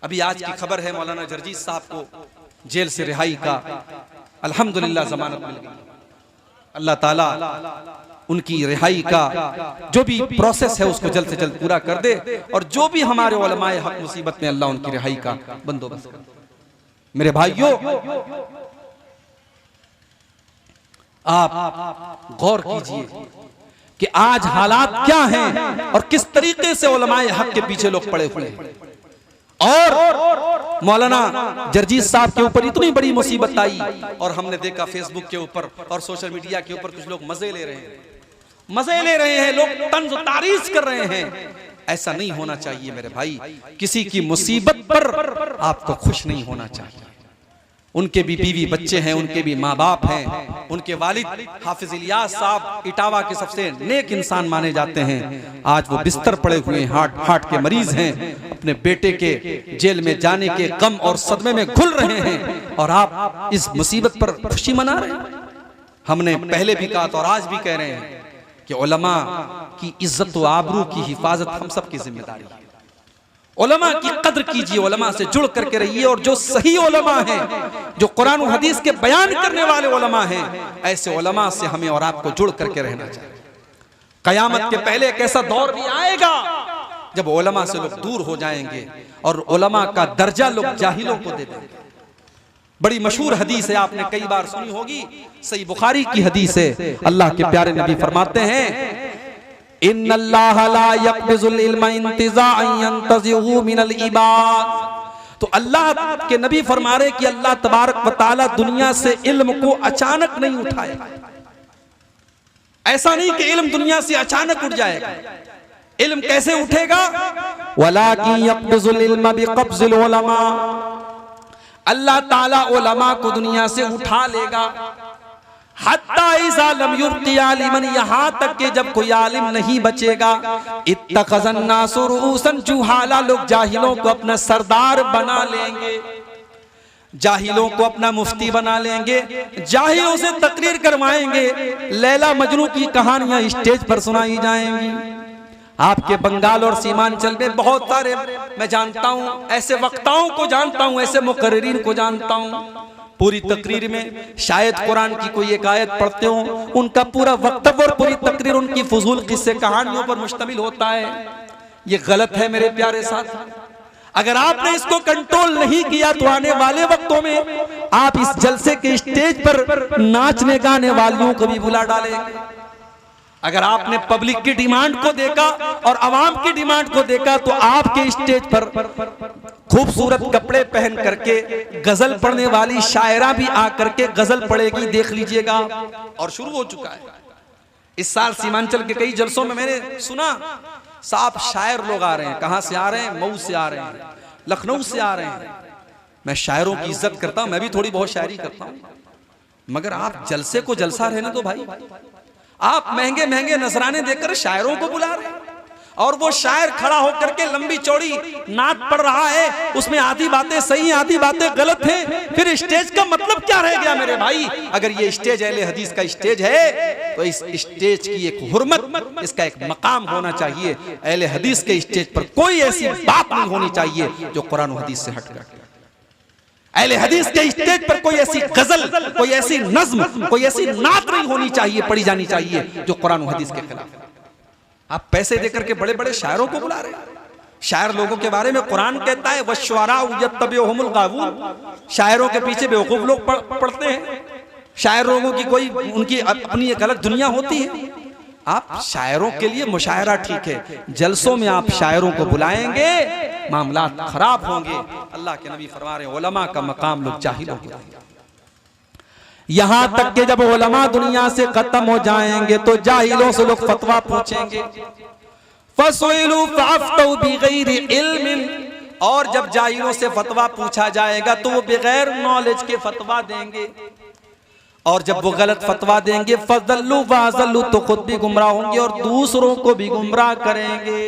अभी आज की खबर है मौलाना जर्जीस साहब को जेल से रिहाई का, अल्हम्दुलिल्लाह जमानत मिल गई। अल्लाह ताला उनकी रिहाई का जो भी प्रोसेस है उसको जल्द से जल्द पूरा कर दे, और जो भी हमारे उलमाए हक मुसीबत में अल्लाह उनकी रिहाई का बंदोबस्त कर दे। मेरे भाइयों, आप गौर कीजिए कि आज हालात क्या हैं और किस तरीके से उलमाए हक के पीछे लोग पड़े हुए हैं। और मौलाना जर्जीस साहब के ऊपर इतनी बड़ी मुसीबत आई और हमने देखा फेसबुक के ऊपर और सोशल मीडिया के ऊपर कुछ लोग मजे ले रहे हैं, लोग तंज तारीफ कर रहे हैं। ऐसा नहीं होना चाहिए मेरे भाई। किसी की मुसीबत पर आपको खुश नहीं होना चाहिए। उनके भी बीवी बच्चे हैं, उनके भी माँ बाप हैं। उनके वालिद हाफिज इलियास साहब इटावा के सबसे नेक इंसान माने जाते हैं। आज वो बिस्तर पड़े हुए हार्ट के मरीज हैं। अपने बेटे के जेल में जाने के गम और सदमे में घुल रहे हैं और आप इस मुसीबत पर खुशी मना रहे हैं। हमने पहले भी कहा और आज भी कह रहे हैं कि उलमा की इज्जत व आबरू की हिफाजत हम सब की जिम्मेदारी है। उलमा की कद्र कीजिए, उलमा से जुड़ करके रहिए, और जो सही उलमा हैं, जो कुरान और हदीस के बयान करने वाले उलमा हैं, ऐसे उलमा से हमें और आपको जुड़ करके रहना चाहिए। कयामत के पहले एक ऐसा दौर भी आएगा जब उलमा से लोग दूर हो जाएंगे और उलमा का दर्जा लोग जाहिलों को दे देंगे। बड़ी मशहूर हदीस है, आपने कई बार सुनी होगी, सही बुखारी की हदीस है। अल्लाह के प्यारे नबी फरमाते हैं, इन्नल्लाह ला यक़बिज़ुल इल्मा इंतिज़ाअन यंतज़िहु मिनल इबाद। तो अल्लाह के नबी फरमा रहे कि अल्लाह तबारक व तआला दुनिया से इल्म को अचानक नहीं उठाएगा। ऐसा नहीं कि इल्म दुनिया से अचानक उठ जाएगा। इल्म कैसे उठेगा? वलाकिन यक़बिज़ुल इल्मा बिक़ब्ज़िल उलमा। अल्लाह ताला उलमा को दुनिया से उठा लेगा। हत्ता इज़ा लम युब्क़ि आलिमन, यहाँ तक के जब कोई आलिम नहीं बचेगा। इत्तख़ज़न नासु रुऊसन जुहाला, लोग जाहिलों को अपना सरदार बना लेंगे, जाहिलों को अपना मुफ्ती बना लेंगे, जाहिलों से तकरीर करवाएंगे, लैला मजनू की कहानियां स्टेज पर सुनाई जाएंगी। आपके बंगाल और सीमांचल में बहुत सारे मैं जानता हूं, ऐसे वक्ताओं को जानता हूं, ऐसे मुकर्रिरीन को जानता हूं। पूरी तकरीर में शायद कुरान की कोई एक आयत पढ़ते हो, उनका पूरा वक्तव्य और पूरी तकरीर उनकी फजूल किस्से कहानियों पर मुश्तमिल होता है। ये गलत है मेरे प्यारे साथ। अगर आपने इसको कंट्रोल नहीं किया तो आने वाले वक्तों में आप इस जलसे के स्टेज पर नाचने गाने वालियों को भी बुला डालेंगे। अगर आपने पब्लिक की डिमांड को देखा और आवाम की डिमांड को देखा तो आपके स्टेज पर खूबसूरत कपड़े पहन करके गजल पढ़ने वाली शायरा भी आकर के गजल पढ़ेगी, देख लीजिएगा। और शुरू हो चुका है। इस साल सीमांचल के कई जलसों में मैंने सुना साहब शायर लोग आ रहे हैं। कहां से आ रहे हैं? मऊ से आ रहे हैं, लखनऊ से आ रहे हैं। मैं शायरों की इज्जत करता हूं, मैं भी थोड़ी बहुत शायरी करता हूं, मगर आप जलसे को जलसा रहने दो भाई। आप महंगे महंगे नजराने देकर शायरों को बुला रहे हैं और वो शायर खड़ा होकर के लंबी चौड़ी नात पढ़ रहा है, उसमें आधी बातें सही आधी बातें गलत हैं। फिर स्टेज का मतलब क्या रह गया मेरे भाई? अगर ये स्टेज अहले हदीस का स्टेज है तो इस स्टेज की एक हुर्मत, इसका एक मकाम होना चाहिए। अहले हदीस के स्टेज पर कोई ऐसी बात नहीं होनी चाहिए जो कुरान और हदीस से हटकर। अहले हदीस के स्टेज पर कोई ऐसी गजल, कोई ऐसी नज्म, कोई ऐसी नात नहीं होनी चाहिए, पढ़ी जानी चाहिए जो कुरान और हदीस के खिलाफ। आप पैसे देकर के बड़े बड़े शायरों को बुला रहे हैं। शायर लोगों के बारे में कुरान कहता है वश्शुअराउ यत्तबिउहुमुल गावून, शायरों के पीछे बेवकूफ लोग पढ़ते हैं। शायर लोगों की कोई उनकी अपनी एक अलग दुनिया होती है। आप शायरों के लिए मुशायरा ठीक है, जलसों में आप शायरों को बुलाएंगे मामलात खराब होंगे। अल्लाह के नबी फरमा रहे हैं उलमा का मकाम लोग जाहिलों को देंगे। यहां तक कि जब उलमा दुनिया से खत्म हो जाएंगे तो जाहिलों से लोग फतवा पूछेंगे। फसुइलू फअफ्तौ बिगैरि इल्मिन, और जब जाहिलों से फतवा पूछा जाएगा तो वो बगैर नॉलेज के फतवा देंगे। और जब वो गलत फतवा देंगे फज़ल्लू वाज़ल्लू, तो खुद भी गुमराह होंगे और दूसरों को भी गुमराह करेंगे।